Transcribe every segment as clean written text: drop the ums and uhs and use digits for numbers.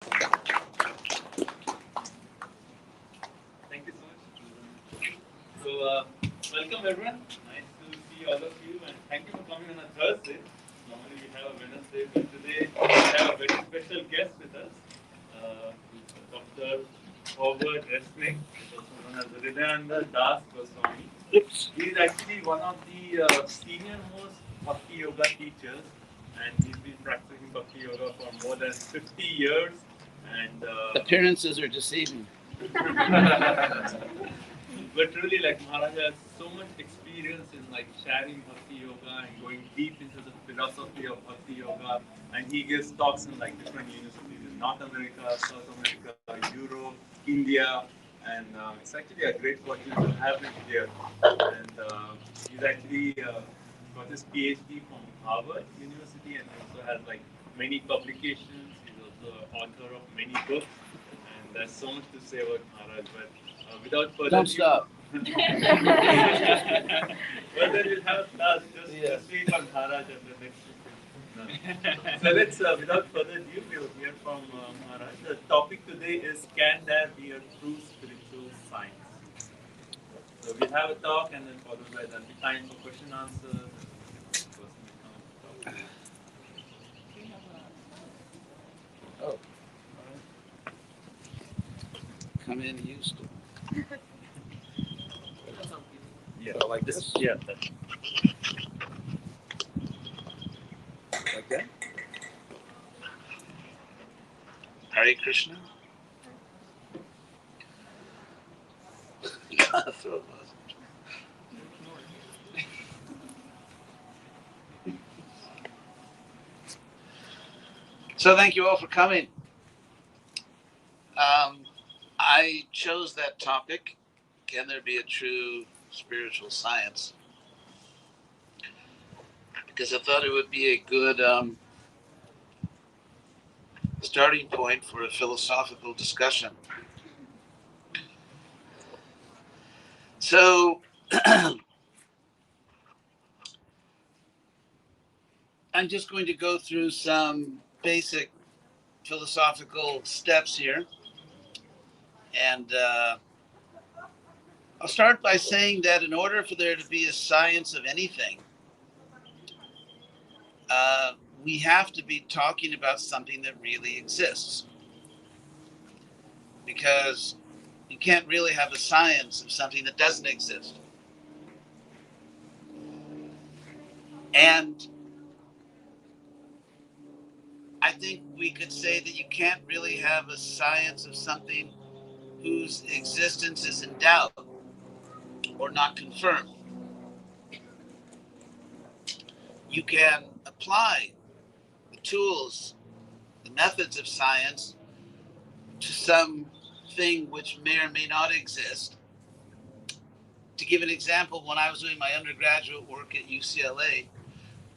Thank you so much. So, welcome everyone. Nice to see all of you, and thank you for coming on a Thursday. Normally we have a Wednesday, but today we have a very special guest with us, Dr. Howard Resnick, also known as Hridayananda Das Goswami. He is actually one of the senior most Bhakti Yoga teachers, and he's been practicing Bhakti Yoga for more than 50 years. And appearances are deceiving. But really, like Maharaja has so much experience in like sharing Bhakti Yoga and going deep into the philosophy of Bhakti Yoga, and he gives talks in like different universities in North America, South America, Europe, India, and it's actually a great fortune to have him here. And he's actually got his PhD from Harvard University, and he also has like many publications. He's also author of many books, and there's so much to say about Maharaj. But without further Don't ado, stop. well, then we'll have class just wait on Maharaj and the next. No. So let's, without further ado, we'll hear from Maharaj. The topic today is: Can there be a true spiritual science? So we'll have a talk, and then followed by that, the time for question answers. And person will come up to talk. Oh. Come in used to. Yeah, like this. Yeah, that's like that. Hare Krishna. So thank you all for coming. I chose that topic. Can there be a true spiritual science? Because I thought it would be a good starting point for a philosophical discussion. So I'm just going to go through some basic philosophical steps here. And I'll start by saying that in order for there to be a science of anything, we have to be talking about something that really exists. Because you can't really have a science of something that doesn't exist. And I think we could say that you can't really have a science of something whose existence is in doubt or not confirmed. You can apply the tools, the methods of science to something which may or may not exist. To give an example, when I was doing my undergraduate work at UCLA,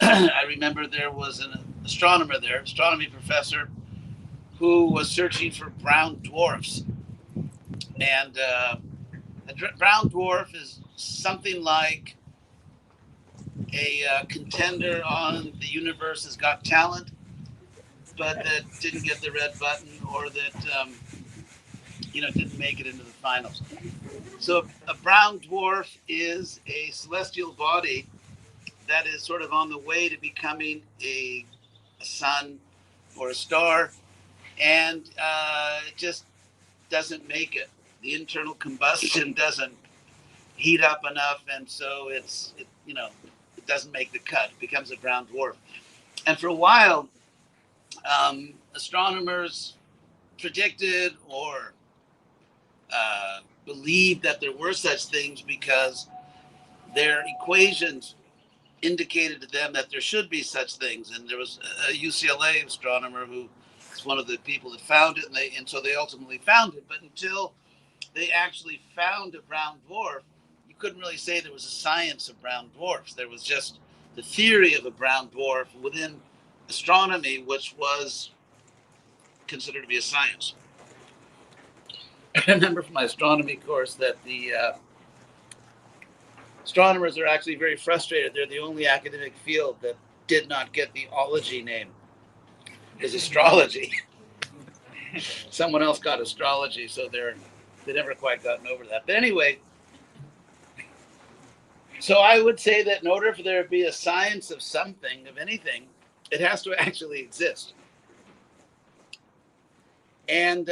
I remember there was an astronomer there, astronomy professor, who was searching for brown dwarfs. And a brown dwarf is something like a contender on The Universe Has Got Talent, but that didn't get the red button, or that didn't make it into the finals. So a brown dwarf is a celestial body that is sort of on the way to becoming a sun or a star, and it just doesn't make it. The internal combustion doesn't heat up enough, and so it doesn't make the cut. It becomes a brown dwarf. And for a while, astronomers predicted or believed that there were such things because their equations indicated to them that there should be such things. And there was a UCLA astronomer who was one of the people that found it, and so they ultimately found it. But until they actually found a brown dwarf, you couldn't really say there was a science of brown dwarfs. There was just the theory of a brown dwarf within astronomy, which was considered to be a science. I remember from my astronomy course that the astronomers are actually very frustrated. They're the only academic field that did not get the ology name, is astrology. Someone else got astrology, so they never quite gotten over that. But anyway, so I would say that in order for there to be a science of something, of anything, it has to actually exist. And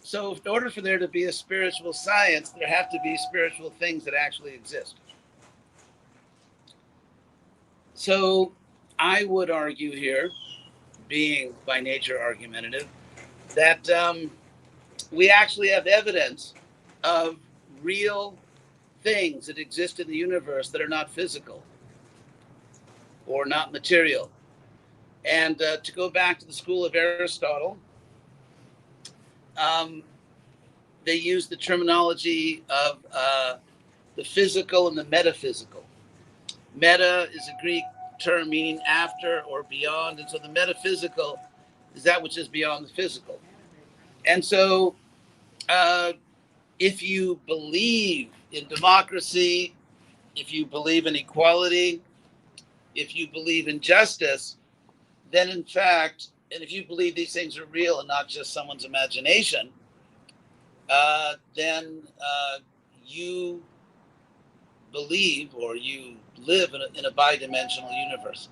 so in order for there to be a spiritual science, there have to be spiritual things that actually exist. So I would argue here, being by nature argumentative, that we actually have evidence of real things that exist in the universe that are not physical or not material. And to go back to the school of Aristotle, they use the terminology of the physical and the metaphysical. Meta is a Greek term meaning after or beyond, and so the metaphysical is that which is beyond the physical. And so if you believe in democracy, if you believe in equality, if you believe in justice, then in fact, and if you believe these things are real and not just someone's imagination, then you believe or you live in a bi-dimensional universe.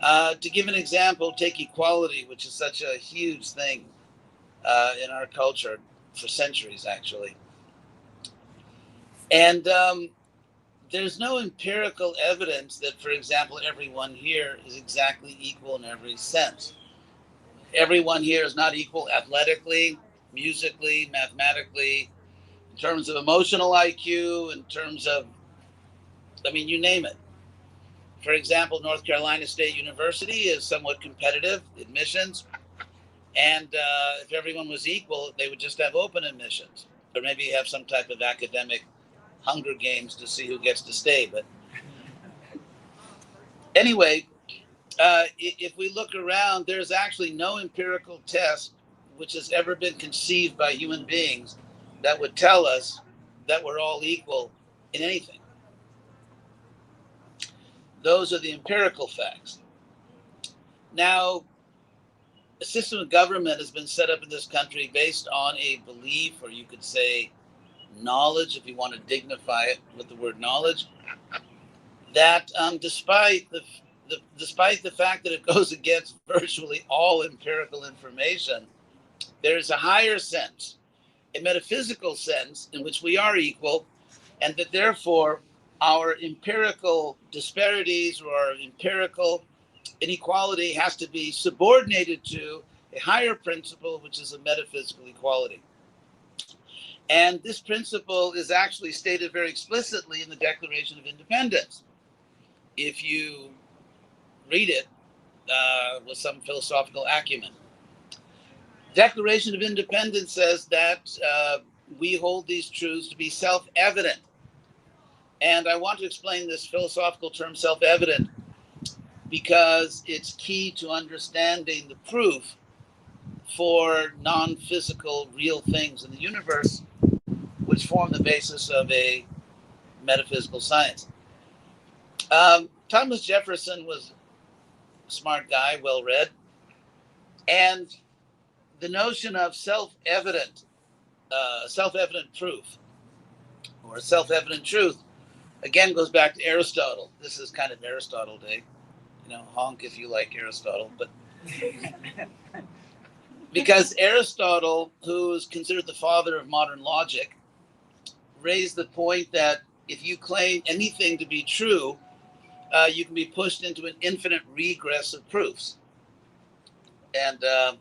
To give an example, take equality, which is such a huge thing in our culture for centuries, actually. And there's no empirical evidence that, for example, everyone here is exactly equal in every sense. Everyone here is not equal athletically, musically, mathematically, in terms of emotional IQ, in terms of, I mean, you name it. For example, North Carolina State University is somewhat competitive admissions. And if everyone was equal, they would just have open admissions, or maybe have some type of academic Hunger Games to see who gets to stay. But anyway, if we look around, there's actually no empirical test which has ever been conceived by human beings that would tell us that we're all equal in anything. Those are the empirical facts. Now, a system of government has been set up in this country based on a belief, or you could say knowledge, if you want to dignify it with the word knowledge, that despite the fact that it goes against virtually all empirical information, there is a higher sense, a metaphysical sense, in which we are equal, and that therefore our empirical disparities or our empirical inequality has to be subordinated to a higher principle, which is a metaphysical equality. And this principle is actually stated very explicitly in the Declaration of Independence. If you read it with some philosophical acumen. Declaration of Independence says that we hold these truths to be self-evident. And I want to explain this philosophical term self-evident because it's key to understanding the proof for non-physical real things in the universe, which form the basis of a metaphysical science. Thomas Jefferson was a smart guy, well-read, and the notion of self-evident proof or self-evident truth again goes back to Aristotle. This is kind of Aristotle day, honk if you like Aristotle, but because Aristotle, who is considered the father of modern logic, raised the point that if you claim anything to be true, you can be pushed into an infinite regress of proofs. And I'm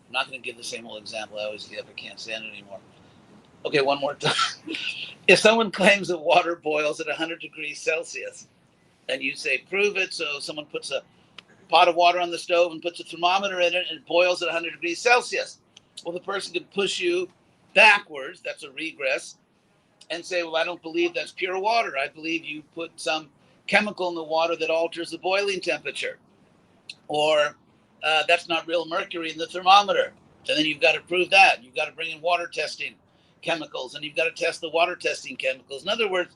not going to give the same old example I always give. I can't stand it anymore. Okay, one more time. If someone claims that water boils at 100 degrees Celsius, and you say, prove it, so someone puts a pot of water on the stove and puts a thermometer in it, and it boils at 100 degrees Celsius. Well, the person could push you backwards, that's a regress, and say, well, I don't believe that's pure water. I believe you put some chemical in the water that alters the boiling temperature. Or that's not real mercury in the thermometer. And then you've got to prove that. You've got to bring in water testing chemicals, and you've got to test the water testing chemicals. In other words,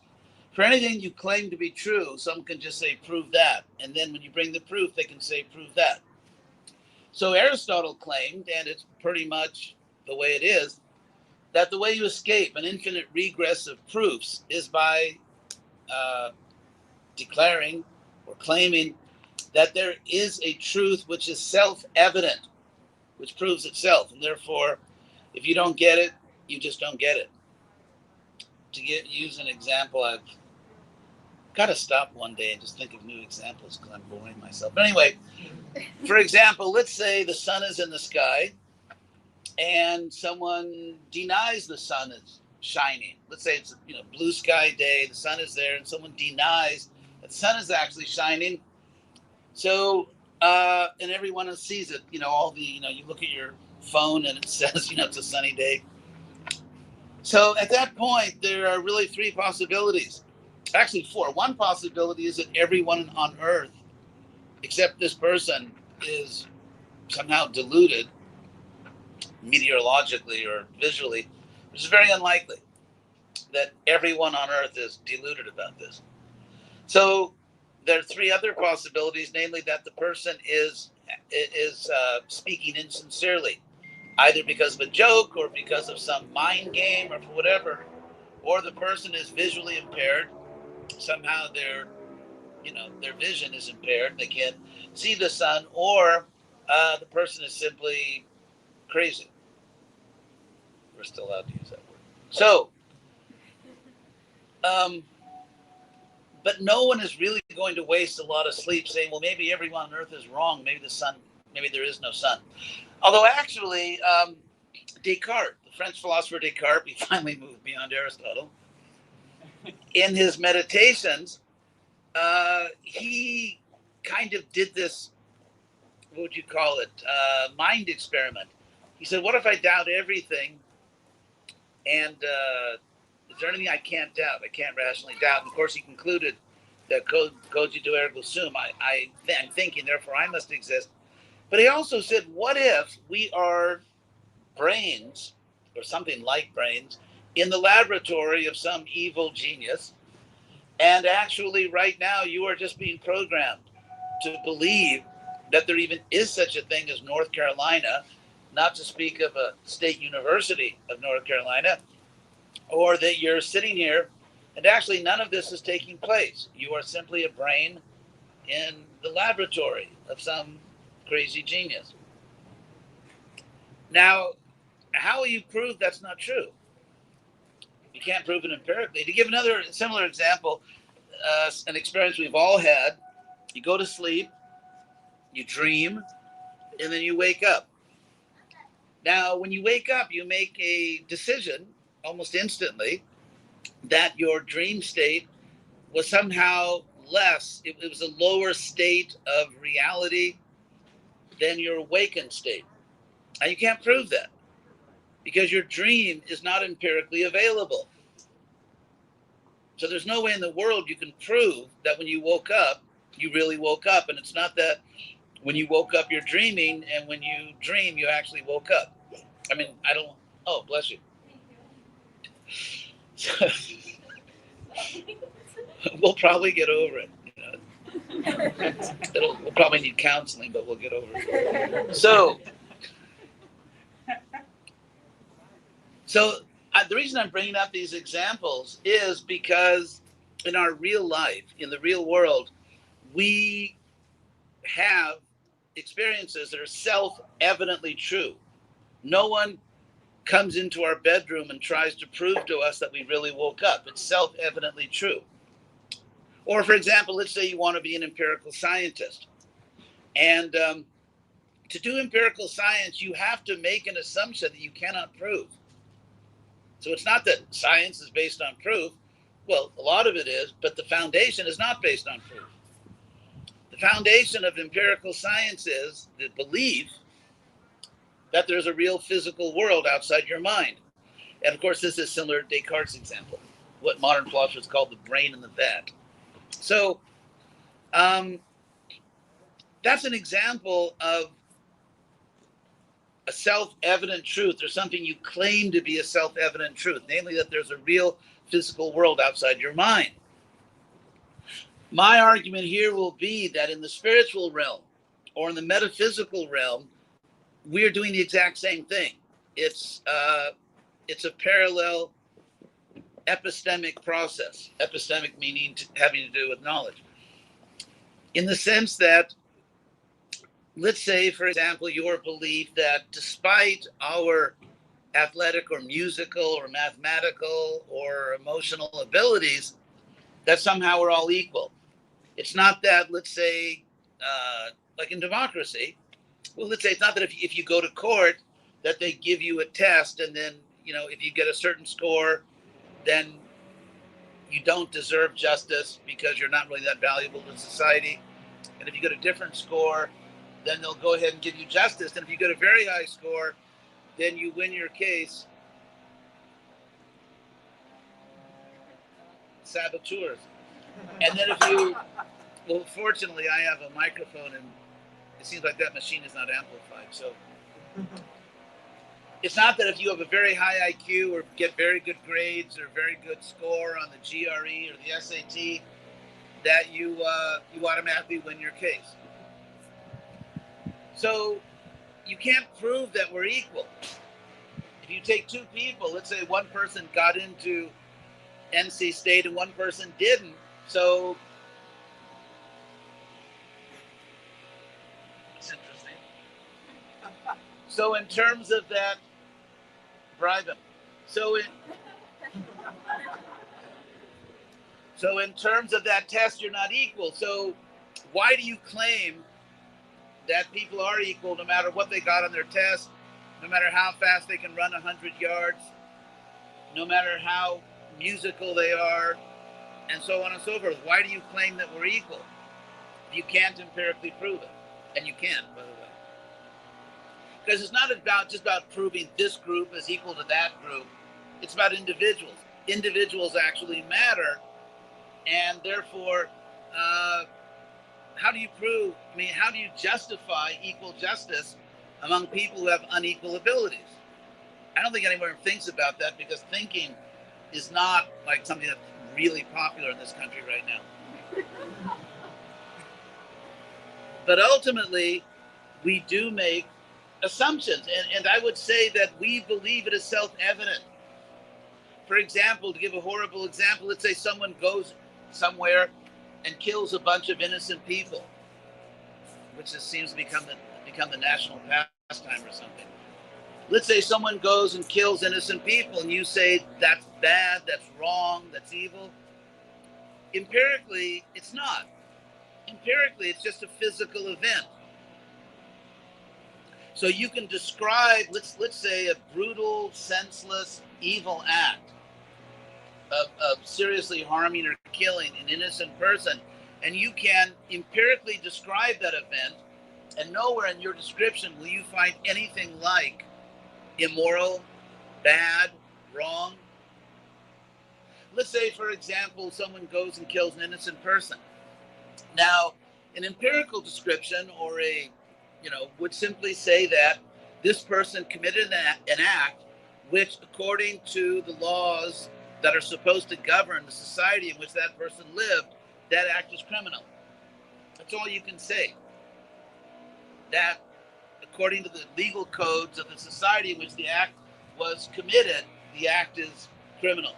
for anything you claim to be true, some can just say, prove that. And then when you bring the proof, they can say, prove that. So Aristotle claimed, and it's pretty much the way it is, that the way you escape an infinite regress of proofs is by declaring or claiming that there is a truth which is self-evident, which proves itself, and therefore, if you don't get it, you just don't get it. To use an example, I've got to stop one day and just think of new examples because I'm boring myself. But anyway, for example, let's say the sun is in the sky and someone denies the sun is shining. Let's say it's a blue sky day, the sun is there, and someone denies that the sun is actually shining. So and everyone sees it. All the you look at your phone and it says it's a sunny day. So at that point, there are really three possibilities. Actually, four. One possibility is that everyone on Earth, except this person, is somehow deluded meteorologically or visually, which is very unlikely that everyone on Earth is deluded about this. So there are three other possibilities, namely that the person is speaking insincerely, either because of a joke or because of some mind game or for whatever, or the person is visually impaired. Somehow their vision is impaired. They can't see the sun, or the person is simply crazy. We're still allowed to use that word. So, but no one is really going to waste a lot of sleep saying, well, maybe everyone on Earth is wrong. Maybe there is no sun. Although actually, Descartes, the French philosopher Descartes, he finally moved beyond Aristotle. In his meditations, he kind of did this, what would you call it, mind experiment. He said, what if I doubt everything? And is there anything I can't doubt? I can't rationally doubt. And of course, he concluded that cogito ergo sum. I'm thinking, therefore I must exist. But he also said, what if we are brains, or something like brains, in the laboratory of some evil genius, and actually right now you are just being programmed to believe that there even is such a thing as North Carolina, not to speak of a state university of North Carolina, or that you're sitting here and actually none of this is taking place. You are simply a brain in the laboratory of some crazy genius. Now, how will you prove that's not true? You can't prove it empirically. To give another similar example, an experience we've all had, you go to sleep, you dream, and then you wake up. Now, when you wake up, you make a decision almost instantly that your dream state was somehow less. It was a lower state of reality than your awakened state. And you can't prove that because your dream is not empirically available. So there's no way in the world you can prove that when you woke up, you really woke up. And it's not that when you woke up, you're dreaming, and when you dream, you actually woke up. I mean, oh, bless you. We'll probably get over it. We'll probably need counseling, but we'll get over it. So the reason I'm bringing up these examples is because in our real life, in the real world, we have experiences that are self-evidently true. No one comes into our bedroom and tries to prove to us that we really woke up. It's self-evidently true. Or, for example, let's say you want to be an empirical scientist. And to do empirical science, you have to make an assumption that you cannot prove. So it's not that science is based on proof. Well, a lot of it is, but the foundation is not based on proof. The foundation of empirical science is the belief that there's a real physical world outside your mind. And of course, this is similar to Descartes' example, what modern philosophers call the brain in the vat. So that's an example of a self-evident truth, or something you claim to be a self-evident truth, namely that there's a real physical world outside your mind. My argument here will be that in the spiritual realm or in the metaphysical realm, we're doing the exact same thing. It's a parallel epistemic process. Epistemic meaning having to do with knowledge. In the sense that, let's say, for example, your belief that despite our athletic or musical or mathematical or emotional abilities, that somehow we're all equal. It's not that, let's say, like in democracy, well, let's say it's not that if you go to court, that they give you a test, and then, if you get a certain score, then you don't deserve justice because you're not really that valuable to society. And if you get a different score, then they'll go ahead and give you justice. And if you get a very high score, then you win your case. Saboteurs. And then well, fortunately, I have a microphone, and it seems like that machine is not amplified. So it's not that if you have a very high IQ or get very good grades or very good score on the GRE or the SAT, that you automatically win your case. So you can't prove that we're equal. If you take two people, let's say one person got into NC State and one person didn't, so it's interesting. So in terms of that, bribe him. So in terms of that test, you're not equal. So why do you claim that people are equal no matter what they got on their test, no matter how fast they can run 100 yards, no matter how musical they are, and so on and so forth? Why do you claim that we're equal? You can't empirically prove it. And you can't, by the way. Because it's not just about proving this group is equal to that group. It's about individuals. Individuals actually matter, and therefore, how do you justify equal justice among people who have unequal abilities? I don't think anyone thinks about that, because thinking is not like something that's really popular in this country right now. But ultimately, we do make assumptions, and I would say that we believe it is self-evident. For example, to give a horrible example, let's say someone goes somewhere and kills a bunch of innocent people, which seems to become the national pastime or something. Let's say someone goes and kills innocent people, and you say that's bad, that's wrong, that's evil. Empirically, it's not. Empirically, it's just a physical event. So you can describe, let's say, a brutal, senseless, evil act of seriously harming or killing an innocent person, and you can empirically describe that event, and nowhere in your description will you find anything like immoral, bad, wrong. Let's say, for example, someone goes and kills an innocent person. Now, an empirical description or would simply say that this person committed an act which, according to the laws that are supposed to govern the society in which that person lived, that act is criminal. That's all you can say. That, according to the legal codes of the society in which the act was committed, the act is criminal.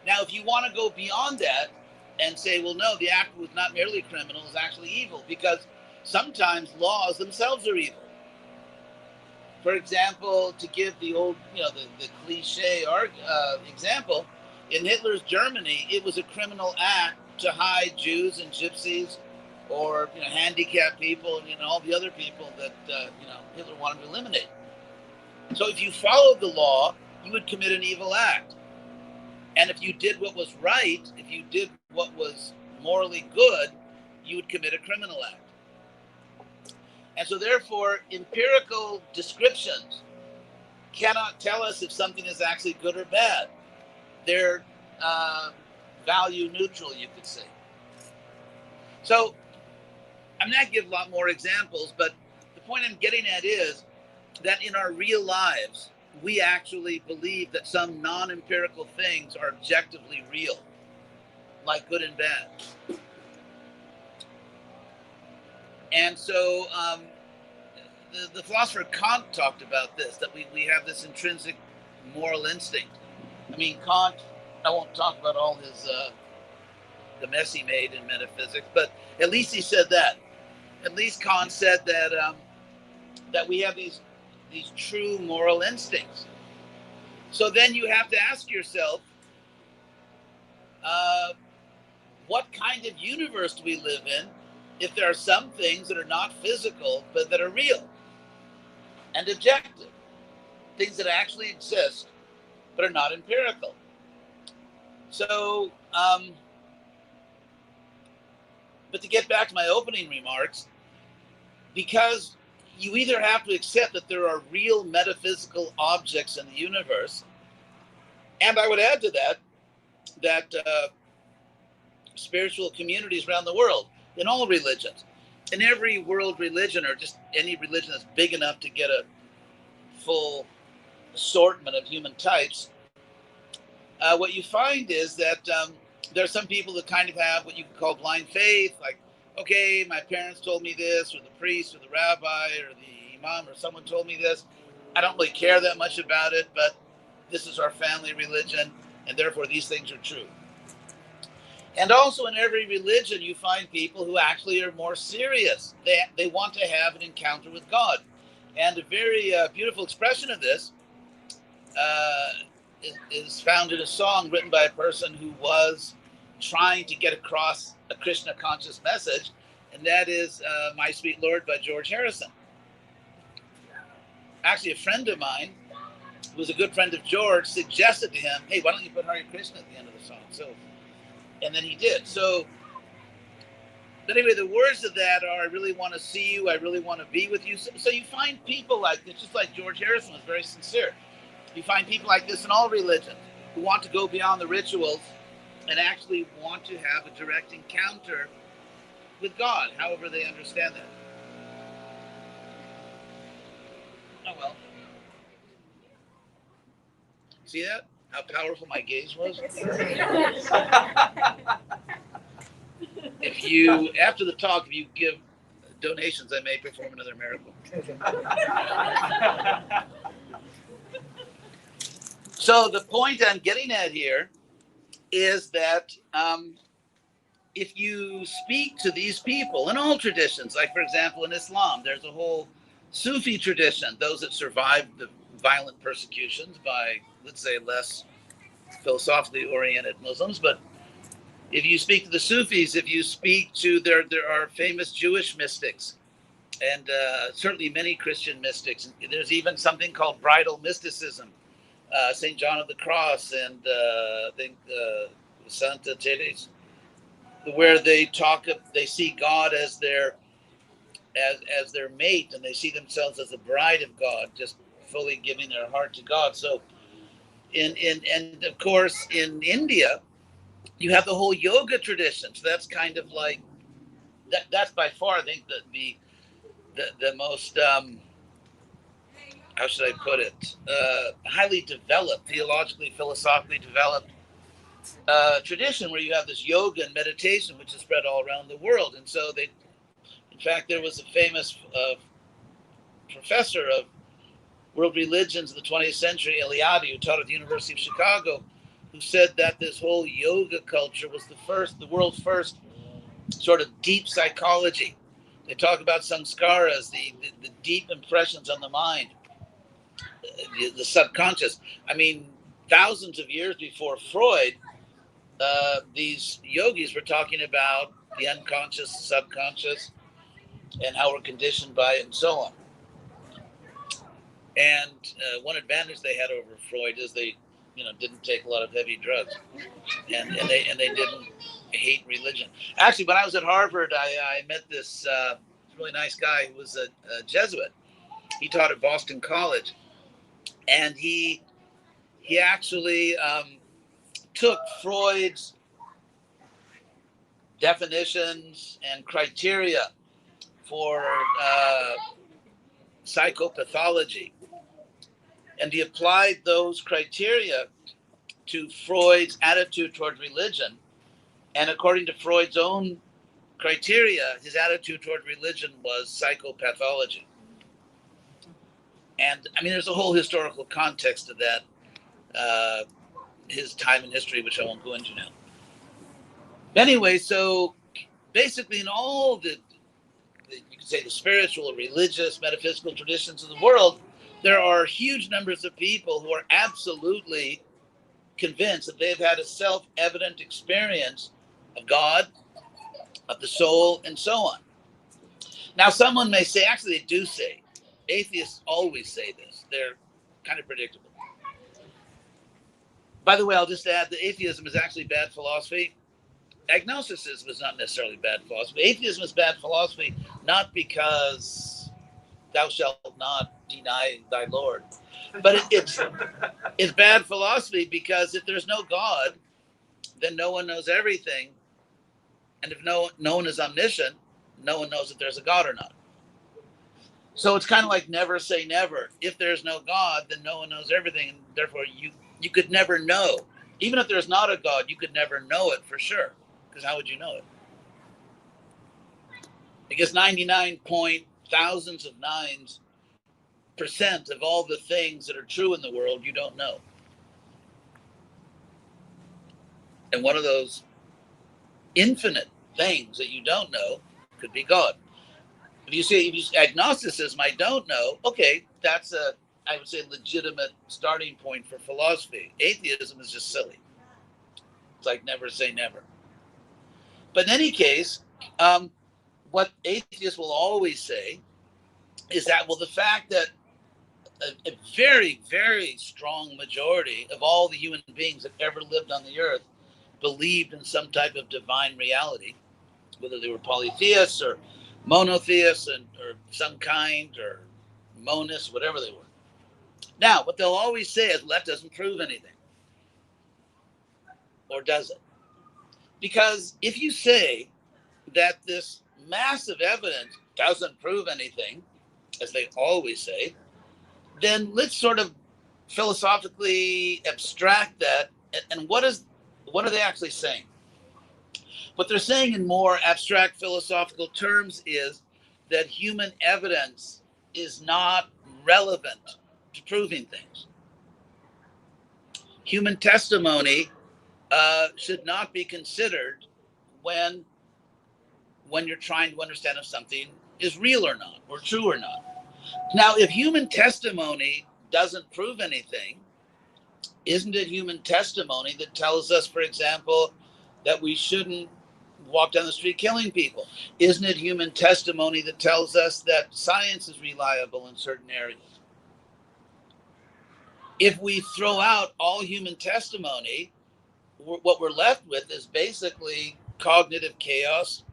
Now, if you want to go beyond that and say, well, no, the act was not merely criminal, it's actually evil, because sometimes laws themselves are evil. For example, to give the old, the cliche example, in Hitler's Germany, it was a criminal act to hide Jews and gypsies, or handicapped people, and all the other people that Hitler wanted to eliminate. So if you followed the law, you would commit an evil act. And if you did what was right, if you did what was morally good, you would commit a criminal act. And so therefore, empirical descriptions cannot tell us if something is actually good or bad. They're value neutral, you could say. So I'm not going to give a lot more examples, but the point I'm getting at is that in our real lives, we actually believe that some non-empirical things are objectively real, like good and bad. And so the philosopher Kant talked about this, that we have this intrinsic moral instinct. I mean, Kant, I won't talk about all his the mess he made in metaphysics, but at least he said that. At least Kant said that we have these true moral instincts. So then you have to ask yourself, what kind of universe do we live in if there are some things that are not physical but that are real and objective, things that actually exist but are not empirical? So, but to get back to my opening remarks, because you either have to accept that there are real metaphysical objects in the universe, and I would add to that spiritual communities around the world, in all religions, in every world religion, or just any religion that's big enough to get a full assortment of human types, what you find is that there are some people that kind of have what you could call blind faith, like, okay, my parents told me this, or the priest, or the rabbi, or the imam, or someone told me this. I don't really care that much about it, but this is our family religion, and therefore these things are true. And also in every religion, you find people who actually are more serious. They want to have an encounter with God. And a very beautiful expression of this is found in a song written by a person who was trying to get across a Krishna conscious message, and that is My Sweet Lord by George Harrison. Actually, a friend of mine, who was a good friend of George, suggested to him, hey, why don't you put Hare Krishna at the end of the song? And then he did. So, but anyway, the words of that are, I really want to see you, I really want to be with you. So you find people like this, just like George Harrison was very sincere. You find people like this in all religions who want to go beyond the rituals and actually want to have a direct encounter with God, however they understand that. Oh, well. See that? How powerful my gaze was? If you, after the talk, if you give donations, I may perform another miracle. So the point I'm getting at here is that if you speak to these people in all traditions, like for example in Islam, there's a whole Sufi tradition, those that survived the violent persecutions by, let's say, less philosophically oriented Muslims. But if you speak to the Sufis, if you speak to, there are famous Jewish mystics, and certainly many Christian mystics. There's even something called bridal mysticism, St. John of the Cross, and I think Santa Teresa, where they see God as their mate, and they see themselves as the bride of God, just fully giving their heart to God. So, and of course in India, you have the whole yoga tradition. So that's kind of like that. That's by far, I think, the most how should I put it? Highly developed, theologically, philosophically developed tradition, where you have this yoga and meditation, which is spread all around the world. And so in fact, there was a famous professor of world religions in the 20th century, Eliade, who taught at the University of Chicago, who said that this whole yoga culture was the world's first sort of deep psychology. They talk about samskaras, the deep impressions on the mind, the subconscious. I mean, thousands of years before Freud, these yogis were talking about the unconscious, subconscious, and how we're conditioned by it, and so on. And one advantage they had over Freud is they, didn't take a lot of heavy drugs, and they didn't hate religion. Actually, when I was at Harvard, I met this really nice guy who was a Jesuit. He taught at Boston College, and he actually took Freud's definitions and criteria for psychopathology, and he applied those criteria to Freud's attitude toward religion. And according to Freud's own criteria, his attitude toward religion was psychopathology. And I mean, there's a whole historical context to that, his time in history, which I won't go into now. Anyway, so basically in all the you could say the spiritual, religious, metaphysical traditions of the world, there are huge numbers of people who are absolutely convinced that they've had a self-evident experience of God, of the soul, and so on. Now, someone may say, actually, they do say, atheists always say this. They're kind of predictable. By the way, I'll just add that atheism is actually bad philosophy. Agnosticism is not necessarily bad philosophy. Atheism is bad philosophy not because thou shalt not deny thy Lord, but it's bad philosophy because if there's no God, then no one knows everything, and if no one is omniscient, no one knows if there's a God or not. So it's kind of like never say never. If there's no God, then no one knows everything, and therefore you could never know. Even if there's not a God, you could never know it for sure, because how would you know it? Because 99 point thousands of nines % of all the things that are true in the world you don't know. And one of those infinite things that you don't know could be God. If you say agnosticism, I don't know, okay, that's I would say, legitimate starting point for philosophy. Atheism is just silly. It's like never say never. But in any case, what atheists will always say is that, well, the fact that a very, very strong majority of all the human beings that ever lived on the earth believed in some type of divine reality, whether they were polytheists or monotheists or some kind, or monists, whatever they were. Now, what they'll always say is, well, that doesn't prove anything. Or does it? Because if you say that this massive evidence doesn't prove anything, as they always say, then let's sort of philosophically abstract that. And what are they actually saying? What they're saying in more abstract philosophical terms is that human evidence is not relevant to proving things. Human testimony should not be considered when you're trying to understand if something is real or not, or true or not. Now, if human testimony doesn't prove anything, isn't it human testimony that tells us, for example, that we shouldn't walk down the street killing people? Isn't it human testimony that tells us that science is reliable in certain areas? If we throw out all human testimony, what we're left with is basically cognitive chaos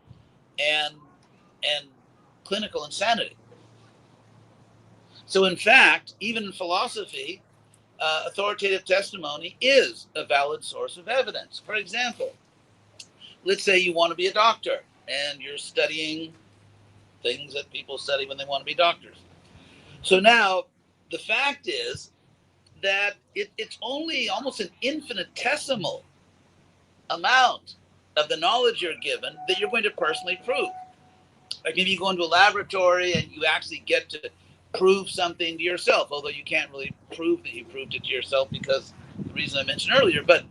and clinical insanity. So in fact, even in philosophy, authoritative testimony is a valid source of evidence. For example, let's say you want to be a doctor and you're studying things that people study when they want to be doctors. So now the fact is that it's only almost an infinitesimal amount of the knowledge you're given that you're going to personally prove. Like if you go into a laboratory and you actually get to prove something to yourself, although you can't really prove that you proved it to yourself because the reason I mentioned earlier. But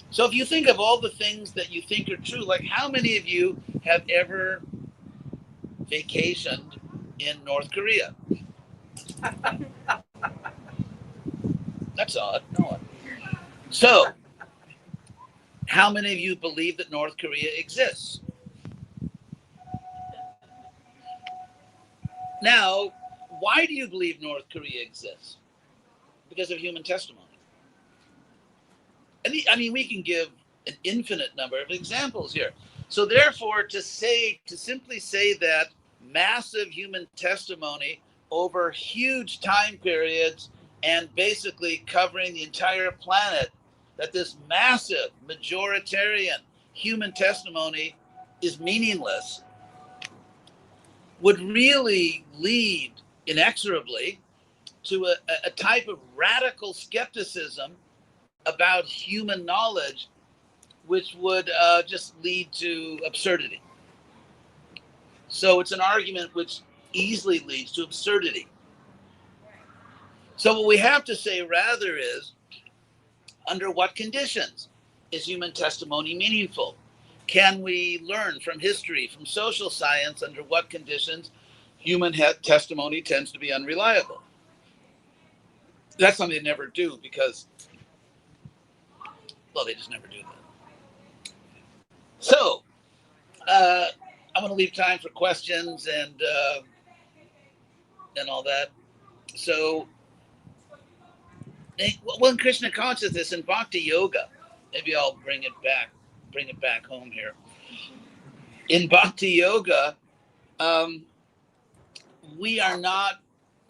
so if you think of all the things that you think are true, like how many of you have ever vacationed in North Korea? That's odd. No one. So how many of you believe that North Korea exists? Now, why do you believe North Korea exists? Because of human testimony. And I mean, we can give an infinite number of examples here. So therefore, to simply say that massive human testimony over huge time periods and basically covering the entire planet, that this massive majoritarian human testimony is meaningless, would really lead inexorably to a type of radical skepticism about human knowledge, which would just lead to absurdity. So it's an argument which easily leads to absurdity. So what we have to say rather is, under what conditions is human testimony meaningful? Can we learn from history, from social science, under what conditions human testimony tends to be unreliable? That's something they never do because, well, they just never do that. So I'm going to leave time for questions and all that. So when Krishna consciousness in Bhakti Yoga, maybe I'll bring it back home here. In Bhakti Yoga, we are not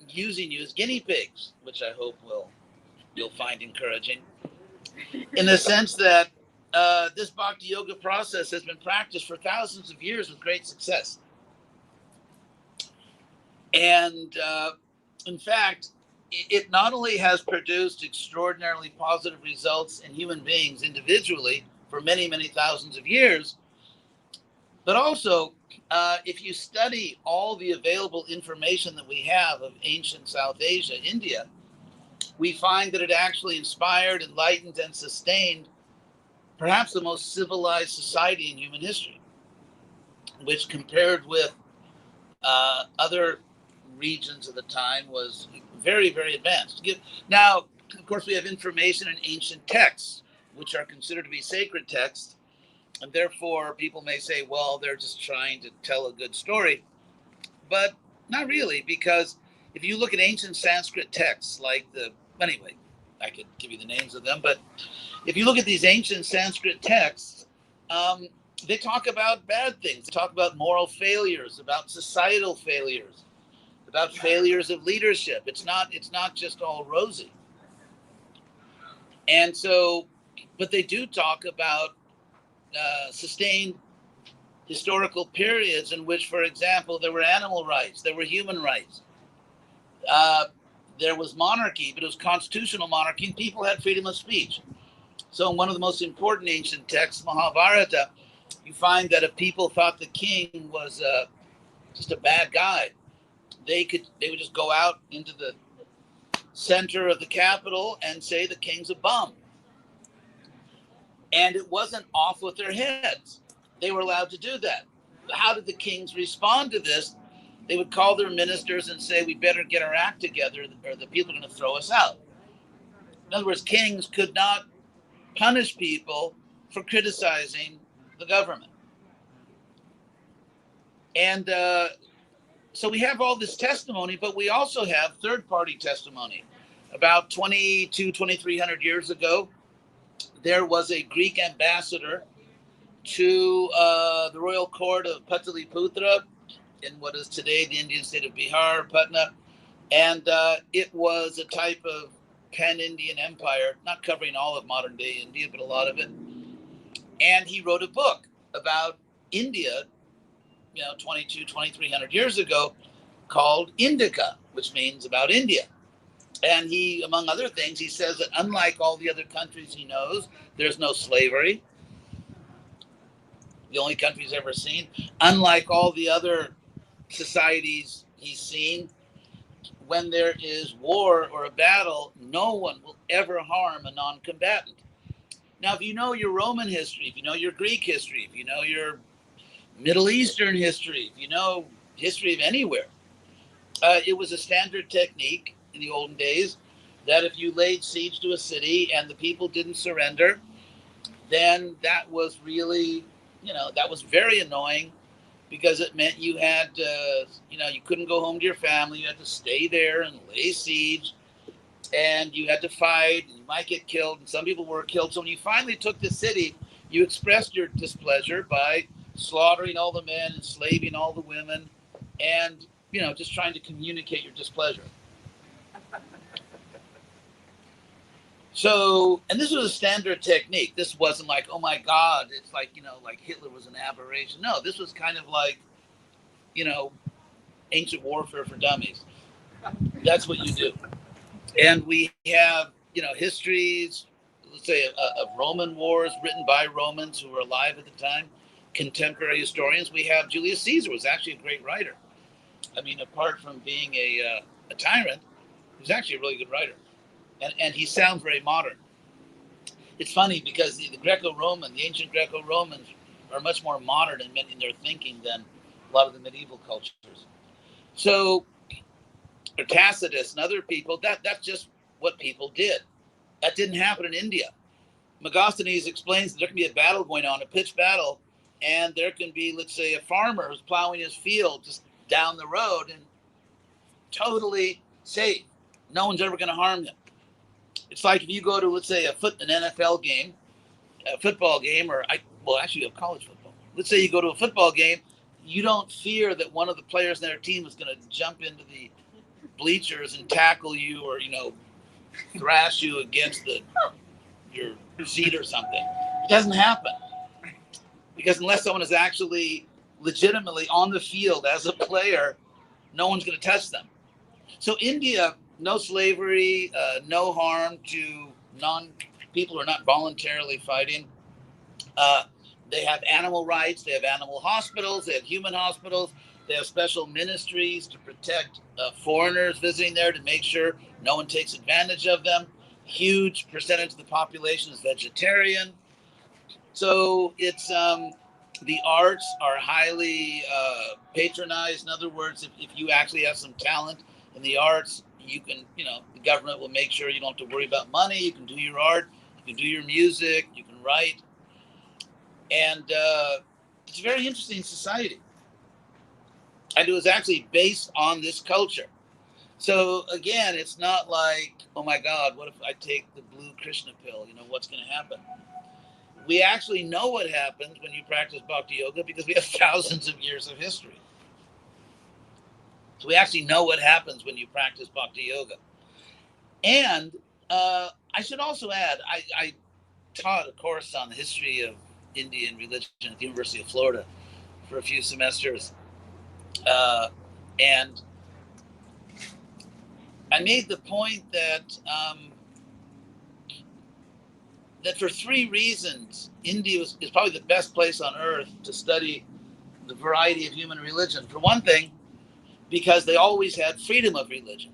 using you as guinea pigs, which I hope you'll find encouraging, in the sense that this Bhakti Yoga process has been practiced for thousands of years with great success. And in fact, it not only has produced extraordinarily positive results in human beings individually for many, many thousands of years, but also if you study all the available information that we have of ancient South Asia, India, we find that it actually inspired, enlightened, and sustained perhaps the most civilized society in human history, which compared with other regions of the time was very, very advanced. Now, of course, we have information in ancient texts, which are considered to be sacred texts, and therefore people may say, well, they're just trying to tell a good story, but not really, because if you look at ancient Sanskrit texts, anyway, I could give you the names of them, but if you look at these ancient Sanskrit texts, they talk about bad things. They talk about moral failures, about societal failures, about failures of leadership. It's not just all rosy. And so, but they do talk about sustained historical periods in which, for example, there were animal rights, there were human rights. There was monarchy, but it was constitutional monarchy, and people had freedom of speech. So in one of the most important ancient texts, Mahabharata, you find that if people thought the king was just a bad guy, they would just go out into the center of the capital and say the king's a bum. And it wasn't off with their heads. They were allowed to do that. How did the kings respond to this? They would call their ministers and say, we better get our act together or the people are going to throw us out. In other words, kings could not punish people for criticizing the government. And so we have all this testimony, but we also have third-party testimony. About 2,300 years ago, there was a Greek ambassador to the royal court of Pataliputra in what is today the Indian state of Bihar, Patna. And it was a type of pan-Indian empire, not covering all of modern-day India, but a lot of it. And he wrote a book about India, 2,300 years ago, called Indica, which means about India. And he, among other things, he says that unlike all the other countries he knows, there's no slavery. The only country he's ever seen. Unlike all the other societies he's seen, when there is war or a battle, no one will ever harm a non-combatant. Now, if you know your Roman history, if you know your Greek history, if you know your Middle Eastern history, if you know history of anywhere, it was a standard technique in the olden days that if you laid siege to a city and the people didn't surrender, then that was really, that was very annoying, because it meant you had, you couldn't go home to your family. You had to stay there and lay siege, and you had to fight, and you might get killed, and some people were killed. So when you finally took the city, you expressed your displeasure by slaughtering all the men, enslaving all the women, and, just trying to communicate your displeasure. So, and this was a standard technique. This wasn't like, oh my God, it's like, like Hitler was an aberration. No, this was kind of like, ancient warfare for dummies. That's what you do. And we have, histories, let's say, of Roman wars written by Romans who were alive at the time, contemporary historians. We have Julius Caesar was actually a great writer. I mean, apart from being a tyrant, He's actually a really good writer, and he sounds very modern. It's funny because the Greco-Roman, the ancient Greco-Romans, are much more modern in their thinking than a lot of the medieval cultures. So, or Tacitus and other people, that's just what people did. That didn't happen in India. Megasthenes explains that there can be a battle going on, a pitched battle, and there can be, let's say, a farmer who's plowing his field just down the road and totally safe. No one's ever going to harm him. It's like if you go to, let's say, an NFL game, a football game, actually a college football. Let's say you go to a football game, you don't fear that one of the players in their team is going to jump into the bleachers and tackle you, or thrash you against your seat or something. It doesn't happen, because unless someone is actually legitimately on the field as a player, no one's going to touch them. So India, no slavery, no harm to people who are not voluntarily fighting. They have animal rights. They have animal hospitals. They have human hospitals. They have special ministries to protect foreigners visiting there, to make sure no one takes advantage of them. Huge percentage of the population is vegetarian. So it's the arts are highly patronized. In other words, if you actually have some talent in the arts, you can, the government will make sure you don't have to worry about money. You can do your art, you can do your music, you can write. And it's a very interesting society. And it was actually based on this culture. So again, it's not like, oh my God, what if I take the blue Krishna pill? What's going to happen? We actually know what happens when you practice Bhakti Yoga, because we have thousands of years of history. So we actually know what happens when you practice Bhakti Yoga. And I should also add, I taught a course on the history of Indian religion at the University of Florida for a few semesters. And I made the point that that for three reasons, India is probably the best place on earth to study the variety of human religion. For one thing, because they always had freedom of religion.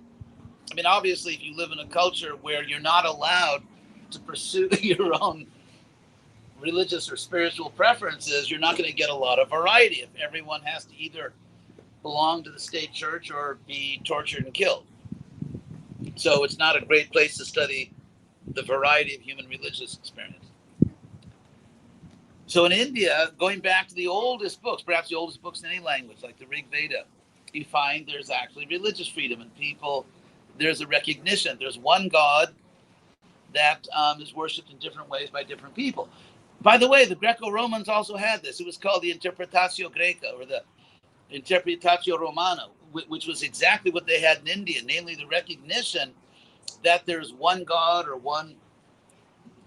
I mean, obviously, if you live in a culture where you're not allowed to pursue your own religious or spiritual preferences, you're not going to get a lot of variety if everyone has to either belong to the state church or be tortured and killed. So it's not a great place to study the variety of human religious experience. So in India, going back to the oldest books, perhaps the oldest books in any language, like the Rig Veda, you find there's actually religious freedom, and there's a recognition. There's one God that is worshipped in different ways by different people. By the way, the Greco-Romans also had this. It was called the Interpretatio Graeca, or the Interpretatio Romana, which was exactly what they had in India, namely the recognition that there's one God or one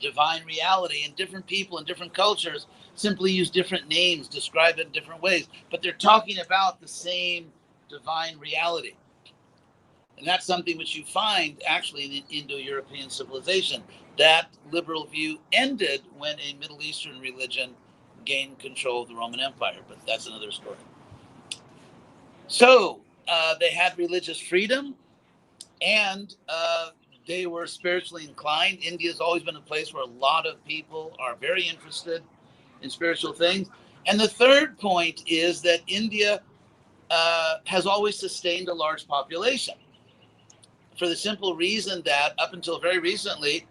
divine reality, and different people in different cultures simply use different names, describe it in different ways, but they're talking about the same divine reality. And that's something which you find actually in Indo-European civilization. That liberal view ended when a Middle Eastern religion gained control of the Roman Empire, but that's another story. So they had religious freedom, and they were spiritually inclined. India has always been a place where a lot of people are very interested in spiritual things. And the third point is that India has always sustained a large population, for the simple reason that up until very recently,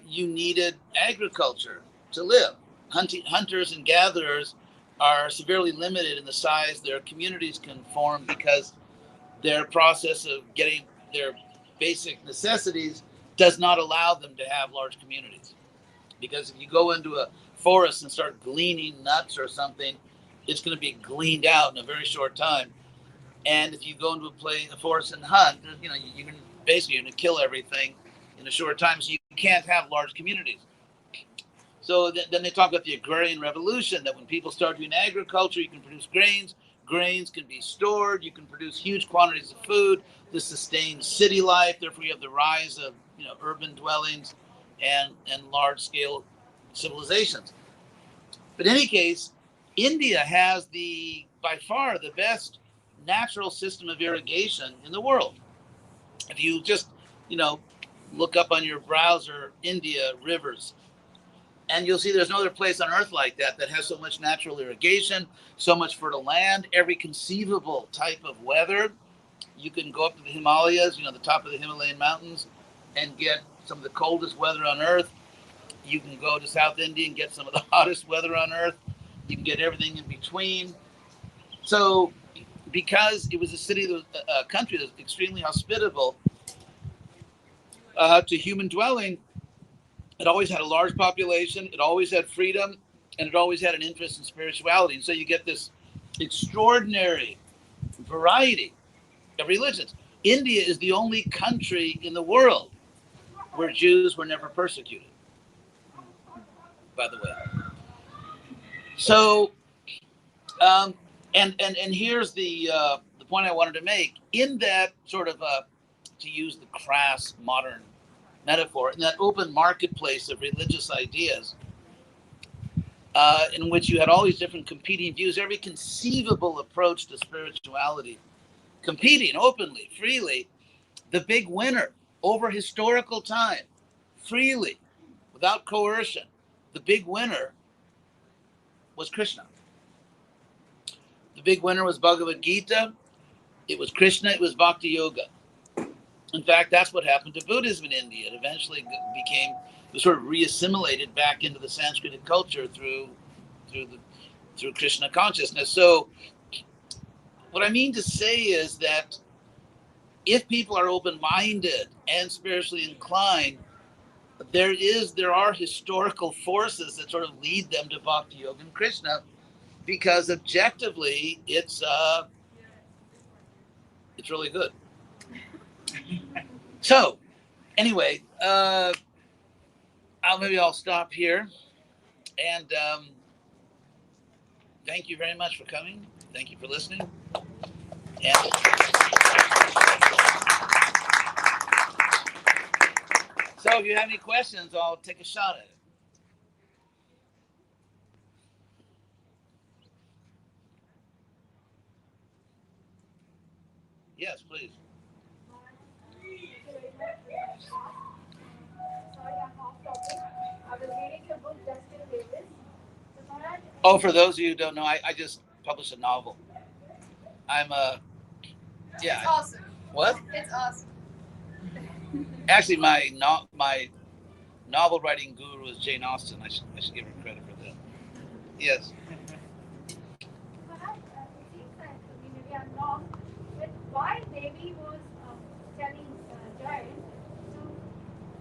you needed agriculture to live. Hunters and gatherers are severely limited in the size their communities can form, because their process of getting their basic necessities does not allow them to have large communities. Because if you go into a forest and start gleaning nuts or something, it's going to be gleaned out in a very short time. And if you go into a forest and hunt, you can basically going to kill everything in a short time. So you can't have large communities. So then they talk about the Agrarian Revolution, that when people start doing agriculture, you can produce grains. Grains can be stored. You can produce huge quantities of food. This sustains city life. Therefore, you have the rise of urban dwellings and large-scale civilizations. But in any case, India has by far the best natural system of irrigation in the world. If you just, look up on your browser, India rivers, and you'll see there's no other place on earth like that has so much natural irrigation, so much fertile land, every conceivable type of weather. You can go up to the Himalayas, the top of the Himalayan mountains, and get some of the coldest weather on earth. You can go to South India and get some of the hottest weather on earth. You can get everything in between. So, because it was a country that was extremely hospitable to human dwelling, it always had a large population, it always had freedom, and it always had an interest in spirituality. And so you get this extraordinary variety of religions. India is the only country in the world where Jews were never persecuted, by the way. So, and here's the point I wanted to make. In that sort of, to use the crass modern metaphor, in that open marketplace of religious ideas, in which you had all these different competing views, every conceivable approach to spirituality, competing openly, freely, the big winner over historical time, freely, without coercion, the big winner was Krishna. The big winner was Bhagavad Gita. It was Krishna. It was Bhakti Yoga. In fact, that's what happened to Buddhism in India. It eventually became sort of reassimilated back into the Sanskritic culture through Krishna consciousness. So, what I mean to say is that if people are open-minded and spiritually inclined, there are historical forces that sort of lead them to Bhakti Yoga and Krishna, because objectively it's really good. So anyway, I'll stop here, and thank you very much for coming. Thank you for listening. And so if you have any questions, I'll take a shot at it. Yes, please. Oh, for those of you who don't know, I just published a novel. I'm yeah. It's awesome. What? It's awesome. Actually, my novel writing guru is Jane Austen. I should give her credit for that. Yes. Perhaps it seems that maybe I'm wrong, but why Devi was telling Jai to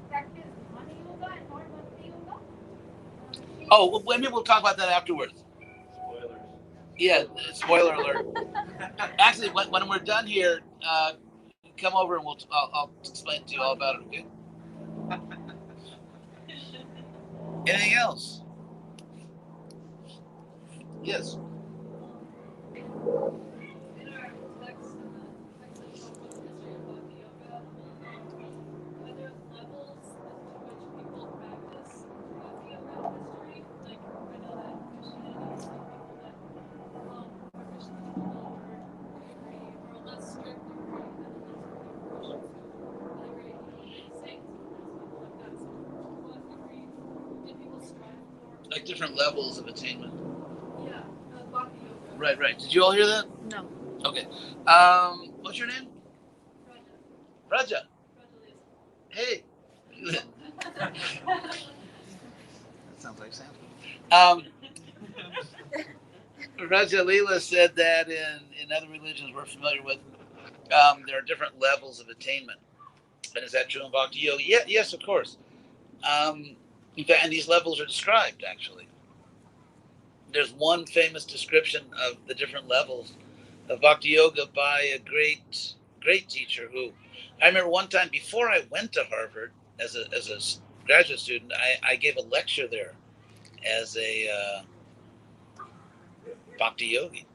practice Jnana Yoga and not Bhakti Yoga? Oh, well, maybe we'll talk about that afterwards. Spoilers. Yeah, spoiler alert. Actually, when we're done here, come over and I'll explain to you all about it. Okay. Anything else? Yes. In our text, are there levels to which people practice Bhakti Yoga history? Like, I know that Christianity is some people that are Christians or less strict degree, and then there's Christians who venerate saints, and there's people like that. So, to what degree did people strive for? Like different levels of attainment. Yeah, Bhakti Yoga. Right. Did you all hear that? No. Okay. What's your name? Raja. Raja. Hey. That sounds like Sanskrit. Raja Leela said that in other religions we're familiar with, there are different levels of attainment. And is that true in Bhakti Yoga? Yeah, yes, of course. In fact, and these levels are described, actually. There's one famous description of the different levels of Bhakti Yoga by a great teacher who, I remember one time before I went to Harvard as a graduate student, I gave a lecture there as a Bhakti Yogi.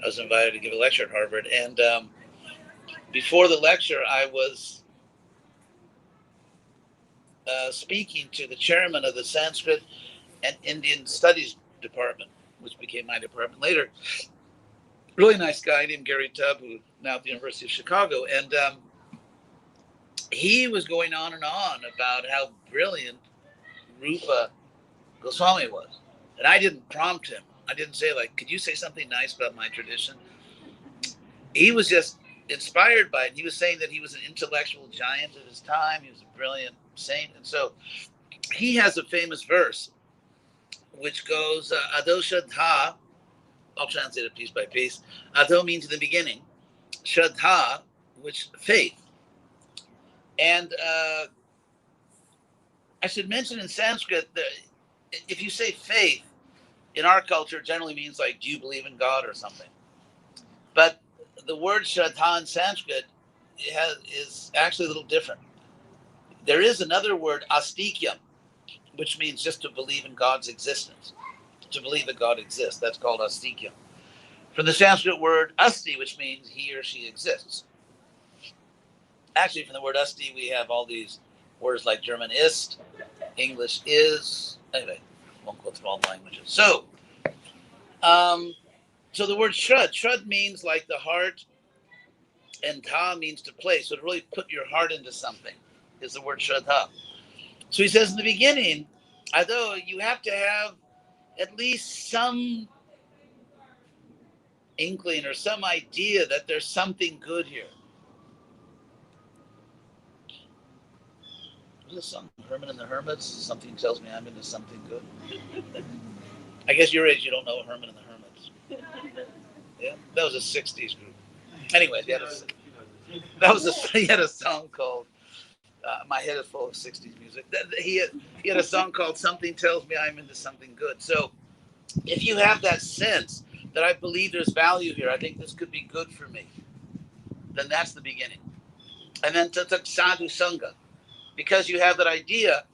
I was invited to give a lecture at Harvard, and before the lecture, I was speaking to the chairman of the Sanskrit and Indian Studies department, which became my department later. Really nice guy named Gary Tubb, who now at the University of Chicago, and he was going on and on about how brilliant Rupa Goswami was. And I didn't prompt him. I didn't say, like, could you say something nice about my tradition? He was just inspired by it. He was saying that he was an intellectual giant at his time. He was a brilliant saint. And so he has a famous verse which goes, Ado Shraddha, I'll translate it piece by piece. Ado means in the beginning. Shraddha, which faith. And I should mention in Sanskrit that if you say faith, in our culture, it generally means like, do you believe in God or something? But the word Shraddha in Sanskrit is actually a little different. There is another word, astikyam, which means just to believe in God's existence, to believe that God exists. That's called astikyam. From the Sanskrit word asti, which means he or she exists. Actually, from the word asti, we have all these words like German ist, English is. Anyway, won't go through all the languages. So the word shrud means like the heart, and ta means to place. So to really put your heart into something is the word shraddha. So he says in the beginning, although you have to have at least some inkling or some idea that there's something good here. Was this song Herman and the Hermits? Something tells me I'm into something good. I guess your age, you don't know Herman and the Hermits. Yeah, that was a 60s group. Anyway, he had a song called my head is full of 60s music. He had a song called Something Tells Me I'm Into Something Good. So if you have that sense that I believe there's value here, I think this could be good for me, then that's the beginning. And then tatak sadhu sangha, because you have that idea,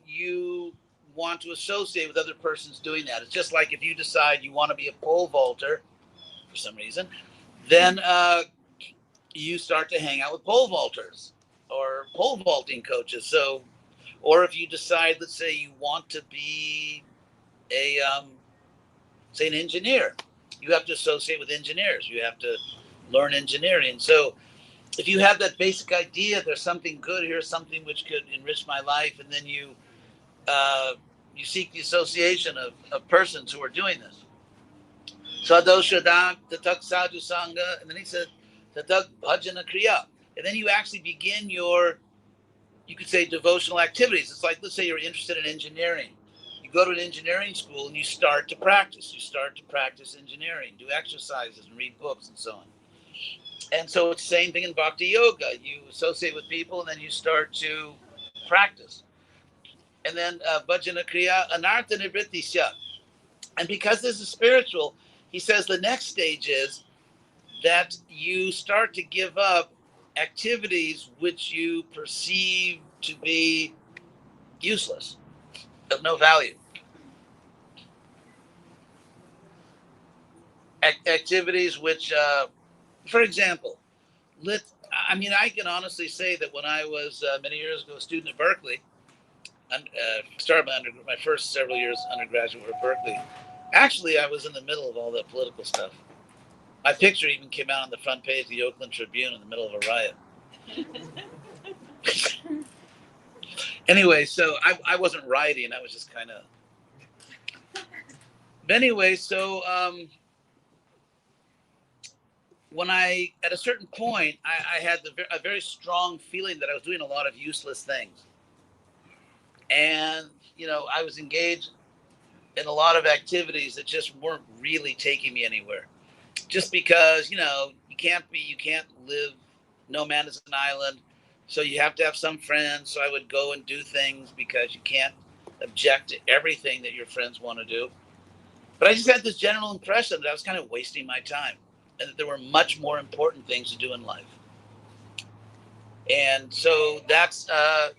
you want to associate with other persons doing that. It's just like if you decide you want to be a pole vaulter for some reason, then you start to hang out with pole vaulters or pole vaulting coaches. So, or if you decide, let's say you want to be say an engineer, you have to associate with engineers. You have to learn engineering. So if you have that basic idea, there's something good here, something which could enrich my life, and then you seek the association of persons who are doing this. Sadhu Shraddha, Tatak Sadhu Sangha, and then he said, Tatak Bhajana Kriya. And then you actually begin your, you could say, devotional activities. It's like, let's say you're interested in engineering. You go to an engineering school and you start to practice. You start to practice engineering, do exercises and read books and so on. And so it's the same thing in Bhakti Yoga. You associate with people and then you start to practice. And then Bhajana Kriya Anartha Nivrittisya. And because this is spiritual, he says the next stage is that you start to give up activities which you perceive to be useless, of no value. Activities which, for example, I can honestly say that when I was many years ago a student at Berkeley, started my first several years undergraduate at Berkeley, actually I was in the middle of all that political stuff. My picture even came out on the front page of the Oakland Tribune in the middle of a riot. Anyway, so I wasn't rioting. I was just kind of... But anyway, so when at a certain point, I had a very strong feeling that I was doing a lot of useless things. And, I was engaged in a lot of activities that just weren't really taking me anywhere. Just because, you can't live, no man is an island. So you have to have some friends. So I would go and do things because you can't object to everything that your friends want to do. But I just had this general impression that I was kind of wasting my time and that there were much more important things to do in life. And so that's an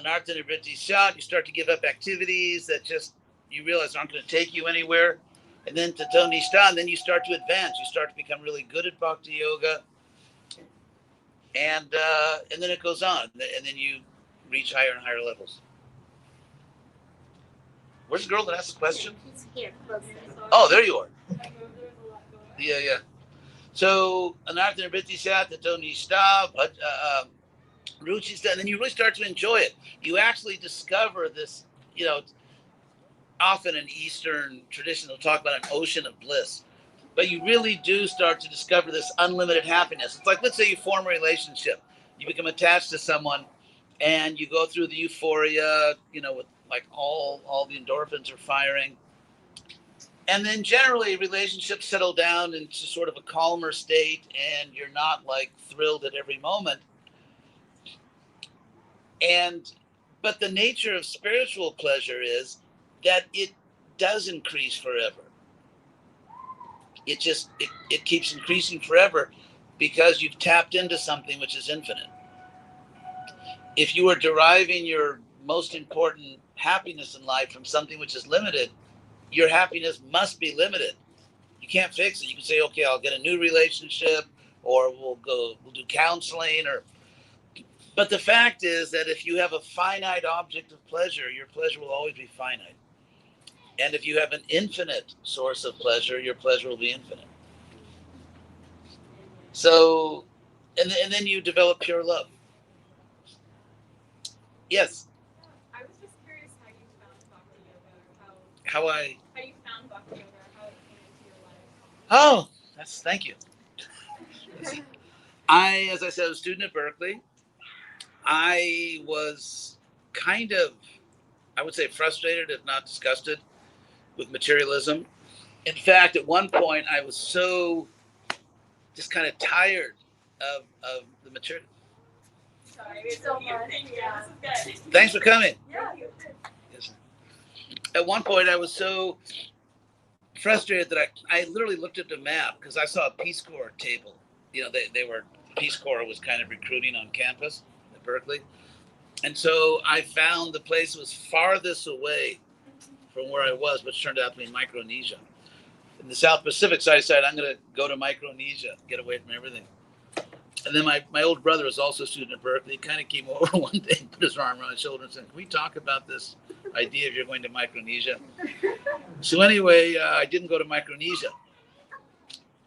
Artha-Nivritti shot. You start to give up activities that just you realize aren't going to take you anywhere. And then Tato Nishta, and then you start to advance. You start to become really good at Bhakti Yoga. And then it goes on. And then you reach higher and higher levels. Where's the girl that asked the question? It's here, closer. Oh, there you are. Yeah. So anartha nirvritisya tato nishta, ruchista, and then you really start to enjoy it. You actually discover this, you know, often in Eastern tradition, they'll talk about an ocean of bliss. But you really do start to discover this unlimited happiness. It's like, let's say you form a relationship, you become attached to someone, and you go through the euphoria, you know, with like all the endorphins are firing. And then generally relationships settle down into sort of a calmer state, and you're not like thrilled at every moment. And but the nature of spiritual pleasure is that it does increase forever. It keeps increasing forever because you've tapped into something which is infinite. If you are deriving your most important happiness in life from something which is limited, your happiness must be limited. You can't fix it. You can say, okay, I'll get a new relationship, or we'll do counseling, but the fact is that if you have a finite object of pleasure, your pleasure will always be finite. And if you have an infinite source of pleasure, your pleasure will be infinite. So, and then you develop pure love. Yes. I was just curious how you found Bhakti Yoga, or How you found Bhakti Yoga, or how it came into your life. Oh, thank you. As I said, I was a student at Berkeley. I was kind of, I would say, frustrated, if not disgusted, with materialism. In fact, at one point, I was so just kind of tired of the material. Sorry, it's so much. Yeah, this is good. Thanks for coming. Yeah. Yes. At one point, I was so frustrated that I literally looked at the map because I saw a Peace Corps table. You know, they were, Peace Corps was kind of recruiting on campus at Berkeley. And so I found the place was farthest away from where I was, which turned out to be Micronesia. In the South Pacific, so I decided I'm going to go to Micronesia, get away from everything. And then my old brother was also a student at Berkeley. He kind of came over one day and put his arm around my shoulder and said, can we talk about this idea of you're going to Micronesia? So anyway, I didn't go to Micronesia.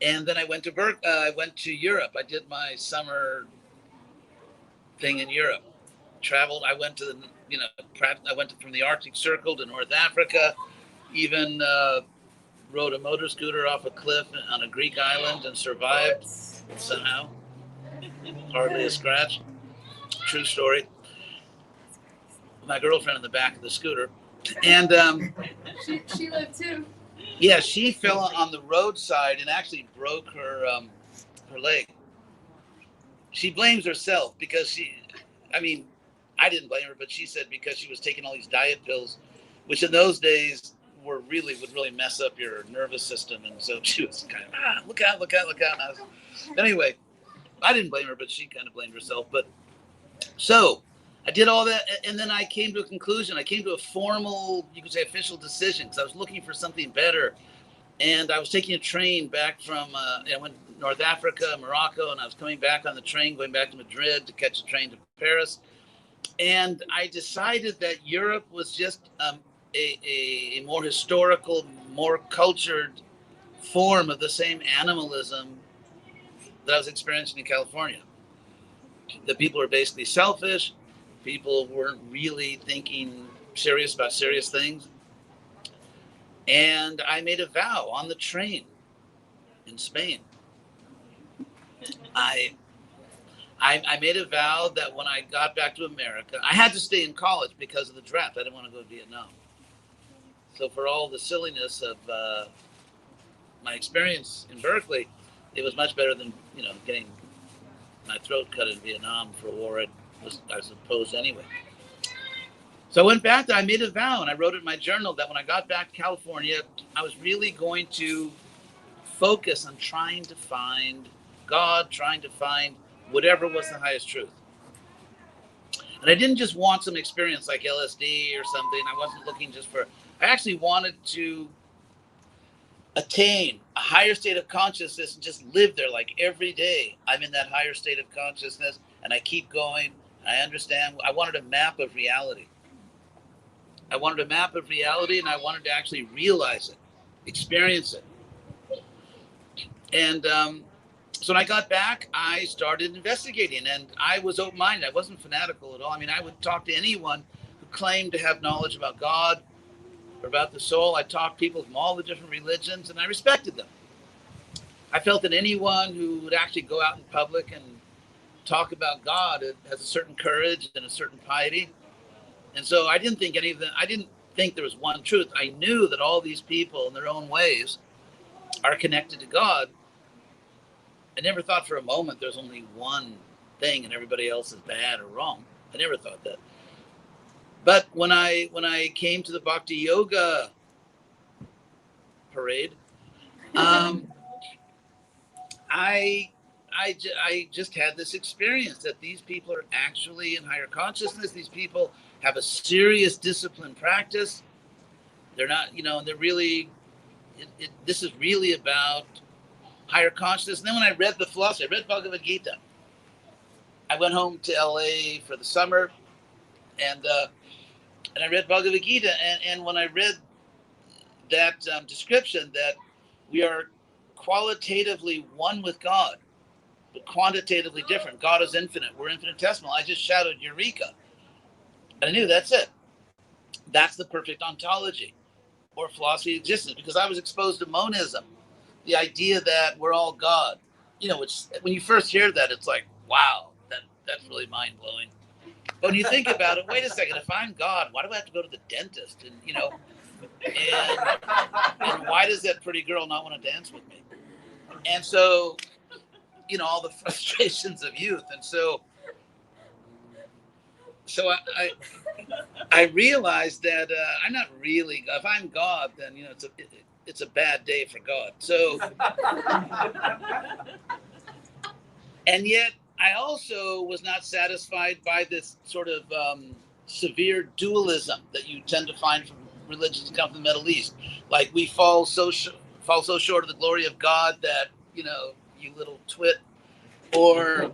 And then I went to I went to Europe. I did my summer thing in Europe. Traveled. I went to from the Arctic Circle to North Africa. Even rode a motor scooter off a cliff on a Greek island and survived somehow. Hardly a scratch. True story. My girlfriend in the back of the scooter, and She lived too. yeah, she fell on the roadside and actually broke her leg. She blames herself because I didn't blame her, but she said because she was taking all these diet pills, which in those days would really mess up your nervous system, and so she was kind of look out. Anyway, I didn't blame her, but she kind of blamed herself. But so I did all that, and then I came to a conclusion. I came to a formal, you could say, official decision because I was looking for something better. And I was taking a train back from, I went to North Africa, Morocco, and I was coming back on the train, going back to Madrid to catch a train to Paris. And I decided that Europe was just a more historical, more cultured form of the same animalism that I was experiencing in California. The people were basically selfish. People weren't really thinking serious about serious things. And I made a vow on the train in Spain. I made a vow that when I got back to America, I had to stay in college because of the draft. I didn't want to go to Vietnam. So for all the silliness of my experience in Berkeley, it was much better than getting my throat cut in Vietnam for a war I was opposed anyway. So I went back there, I made a vow, and I wrote it in my journal that when I got back to California, I was really going to focus on trying to find God, trying to find whatever was the highest truth. And I didn't just want some experience like LSD or something. I wasn't looking I actually wanted to attain a higher state of consciousness and just live there like every day. I'm in that higher state of consciousness and I keep going. I understand. I wanted a map of reality. And I wanted to actually realize it, experience it. And So when I got back, I started investigating, and I was open-minded. I wasn't fanatical at all. I mean, I would talk to anyone who claimed to have knowledge about God or about the soul. I talked to people from all the different religions, and I respected them. I felt that anyone who would actually go out in public and talk about God has a certain courage and a certain piety. And so I didn't think any of them, I didn't think there was one truth. I knew that all these people in their own ways are connected to God. I never thought for a moment there's only one thing and everybody else is bad or wrong. I never thought that. But when I came to the Bhakti Yoga parade, I just had this experience that these people are actually in higher consciousness. These people have a serious discipline practice. They're not, they're really, this is really about higher consciousness. And then when I read the philosophy, I read Bhagavad Gita. I went home to LA for the summer, and I read Bhagavad Gita. And when I read that description that we are qualitatively one with God, but quantitatively different. God is infinite. We're infinitesimal. I just shouted, Eureka. And I knew that's it. That's the perfect ontology or philosophy of existence, because I was exposed to monism, the idea that we're all God. Which when you first hear that, it's like, wow, that's really mind blowing. But when you think about it, wait a second, if I'm God, why do I have to go to the dentist? And why does that pretty girl not want to dance with me? And so, all the frustrations of youth. And so I realized that I'm not really, if I'm God, then, it's a bad day for God. So, and yet I also was not satisfied by this sort of severe dualism that you tend to find from religions that come from the Middle East. Like we fall so short of the glory of God that, you little twit, or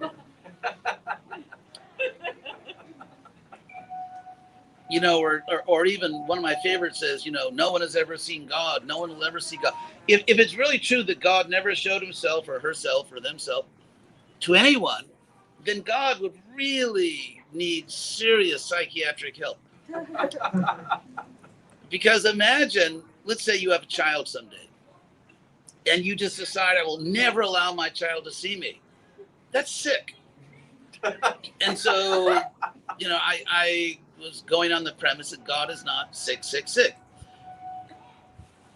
or even one of my favorites says, no one has ever seen God. No one will ever see God. If it's really true that God never showed himself or herself or themselves to anyone, then God would really need serious psychiatric help. Because imagine, let's say you have a child someday, and you just decide, I will never allow my child to see me. That's sick. And so, I was going on the premise that God is not sick.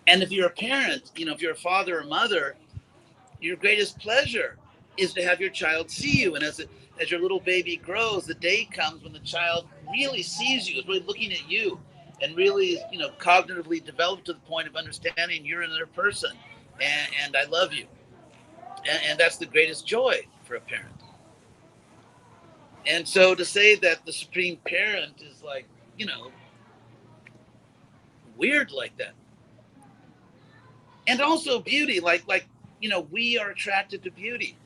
And if you're a parent, if you're a father or mother, your greatest pleasure is to have your child see you. And as your little baby grows, the day comes when the child really sees you, is really looking at you, and really, cognitively developed to the point of understanding you're another person, and I love you. And that's the greatest joy for a parent. And so to say that the supreme parent is like, weird like that. And also beauty, like we are attracted to beauty.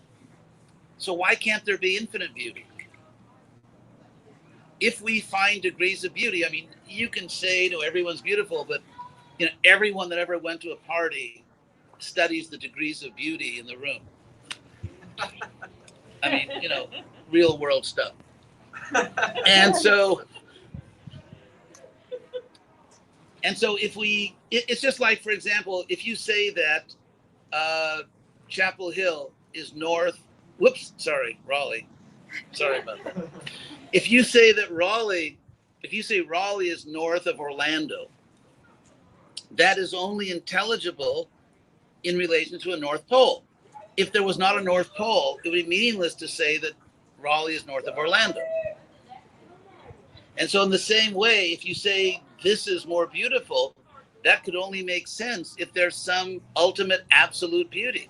So why can't there be infinite beauty? If we find degrees of beauty, I mean, you can say, everyone's beautiful, but everyone that ever went to a party studies the degrees of beauty in the room. I mean, real world stuff. And so if it's just like, for example, if you say that Chapel Hill is north, Raleigh. Sorry about that. If you say Raleigh is north of Orlando, that is only intelligible in relation to a North Pole. If there was not a North Pole, it would be meaningless to say that Raleigh is north of Orlando. And so in the same way, if you say this is more beautiful, that could only make sense if there's some ultimate absolute beauty.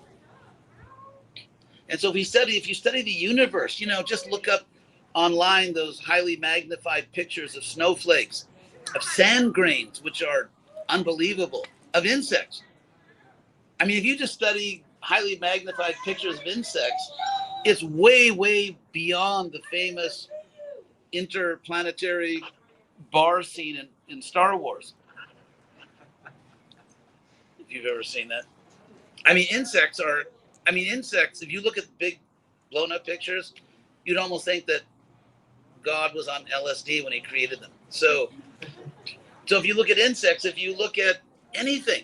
And so if you study the universe, just look up online those highly magnified pictures of snowflakes, of sand grains, which are unbelievable, of insects. I mean, if you just study highly magnified pictures of insects, it's way, way beyond the famous interplanetary bar scene in Star Wars. If you've ever seen that. I mean, insects are, I mean, insects, if you look at big blown up pictures, you'd almost think that God was on LSD when he created them. So if you look at insects, if you look at anything,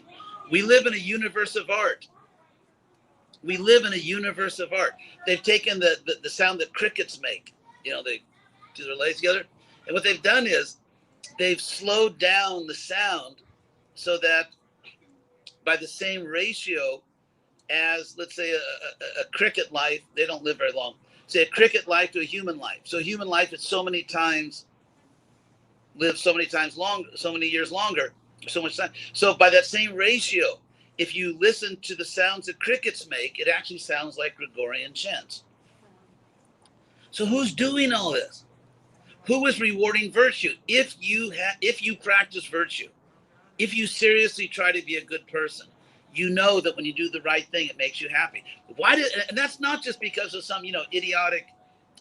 we live in a universe of art. We live in a universe of art. They've taken the sound that crickets make, they do their legs together. And what they've done is they've slowed down the sound so that by the same ratio as, let's say, a cricket life, they don't live very long. Say a cricket life to a human life. So human life is lives so many times longer, so many years longer, so much time. So by that same ratio, if you listen to the sounds that crickets make, it actually sounds like Gregorian chants. So who's doing all this? Who is rewarding virtue? If you practice virtue, if you seriously try to be a good person, you know that when you do the right thing, it makes you happy. And that's not just because of some, idiotic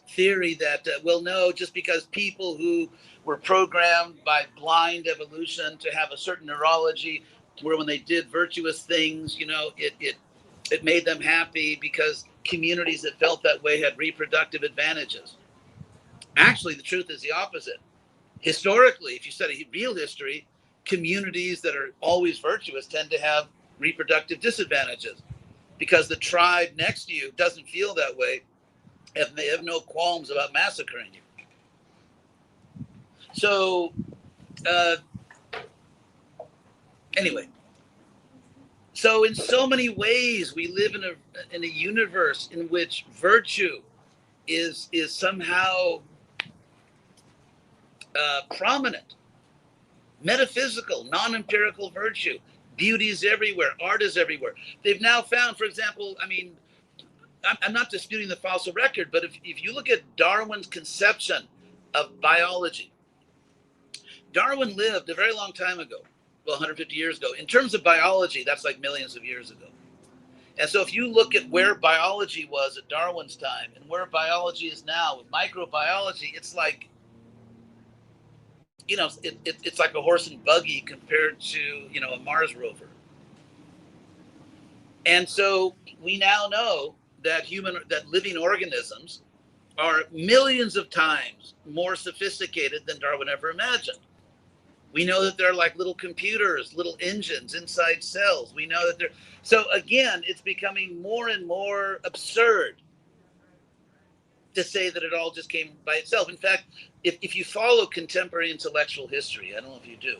theory that, no, just because people who were programmed by blind evolution to have a certain neurology where when they did virtuous things, it made them happy because communities that felt that way had reproductive advantages. Actually, the truth is the opposite. Historically, if you study real history, communities that are always virtuous tend to have reproductive disadvantages because the tribe next to you doesn't feel that way. They have no qualms about massacring you. So, anyway, so in so many ways, we live in a universe in which virtue is somehow prominent, metaphysical, non-empirical virtue. Beauty is everywhere. Art is everywhere. They've now found, for example, I'm not disputing the fossil record, but if you look at Darwin's conception of biology, Darwin lived a very long time ago, 150 years ago. In terms of biology, that's like millions of years ago. And so if you look at where biology was at Darwin's time and where biology is now with microbiology, it's like, it's like a horse and buggy compared to, a Mars rover. And so we now know that living organisms are millions of times more sophisticated than Darwin ever imagined. We know that they're like little computers, little engines inside cells. We know that so again, it's becoming more and more absurd to say that it all just came by itself. In fact, if you follow contemporary intellectual history, I don't know if you do,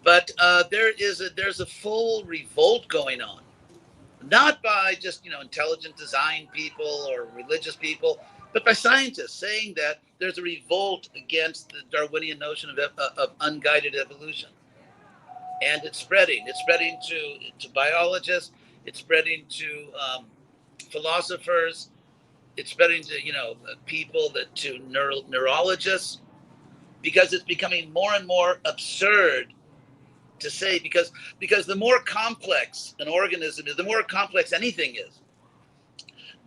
but there's a full revolt going on. Not by just, intelligent design people or religious people, but by scientists saying that there's a revolt against the Darwinian notion of unguided evolution. And it's spreading. It's spreading to biologists. It's spreading to philosophers. It's spreading to, people to neurologists, because it's becoming more and more absurd to say, because the more complex an organism is, the more complex anything is,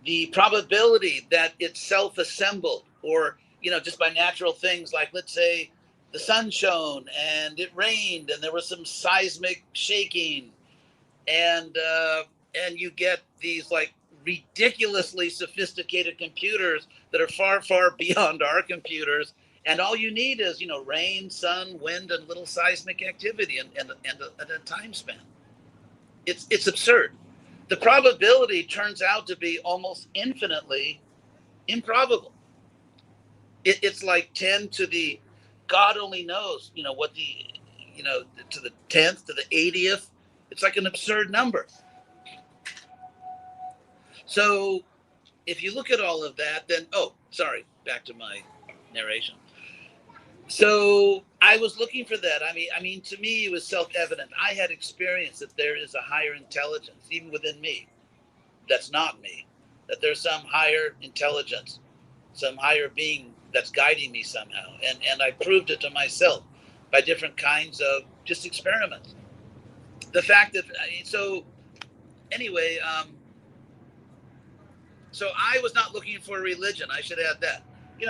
the probability that it's self-assembled or, just by natural things, like let's say the sun shone and it rained and there was some seismic shaking and you get these like ridiculously sophisticated computers that are far, far beyond our computers. And all you need is, rain, sun, wind, and little seismic activity and a time span. It's absurd. The probability turns out to be almost infinitely improbable. It's like 10 to the, God only knows, what to the 10th, to the 80th. It's like an absurd number. So if you look at all of that, then, back to my narration. So I was looking for that. I mean, to me, it was self-evident. I had experienced that there is a higher intelligence, even within me, that's not me, that there's some higher intelligence, some higher being that's guiding me somehow. And I proved it to myself by different kinds of just experiments. The fact that, so anyway, so I was not looking for a religion. I should add that.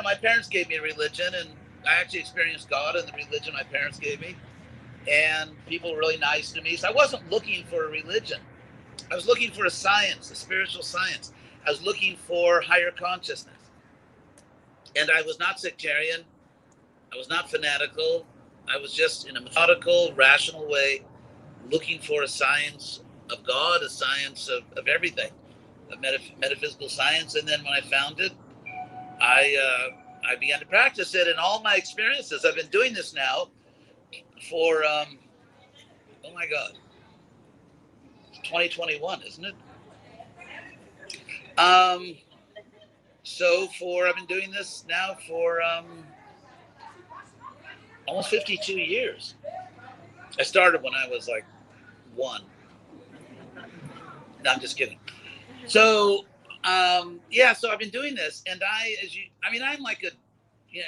My parents gave me a religion, and I actually experienced God in the religion my parents gave me, and people were really nice to me. So I wasn't looking for a religion. I was looking for a science, a spiritual science. I was looking for higher consciousness. And I was not sectarian. I was not fanatical. I was just in a methodical, rational way looking for a science of God, a science of everything, a metaphysical science. And then when I found it, I began to practice it in all my experiences. I've been doing this now for, oh my God, 2021, isn't it? I've been doing this now for almost 52 years. I started when I was like 1. No, I'm just kidding. So I've been doing this, and I'm like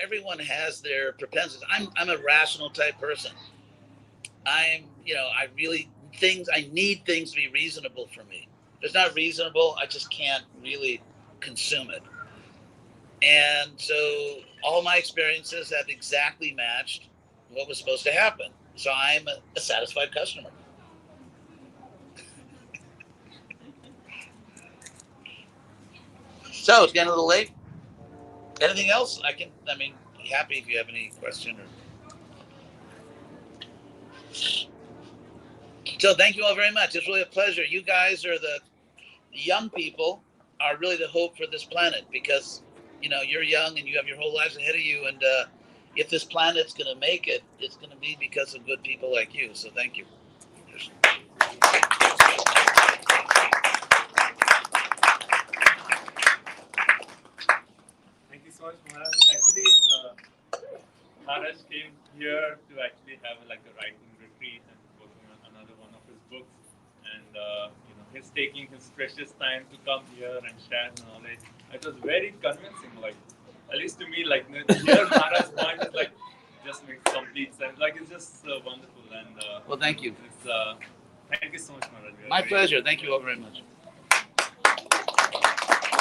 everyone has their propensities. I'm a rational type person. I need things to be reasonable for me. If it's not reasonable, I just can't really consume it. And so all my experiences have exactly matched what was supposed to happen. So I'm a satisfied customer. So it's getting a little late. Anything else? Happy if you have any question. So thank you all very much. It's really a pleasure. You guys are the young people are really the hope for this planet, because you're young and you have your whole lives ahead of you, and if this planet's going to make it, it's going to be because of good people like you. So thank you. Thank you so much, Maharaj. Actually, Maharaj came here to actually have a writing retreat and working on another one of his books, and he's taking his precious time to come here and share knowledge. It was very convincing, at least to me, here Maharaj's point is just makes complete sense. It's just wonderful, and well, thank you. Thank you so much, Maharaj. My pleasure. Thank you all very much.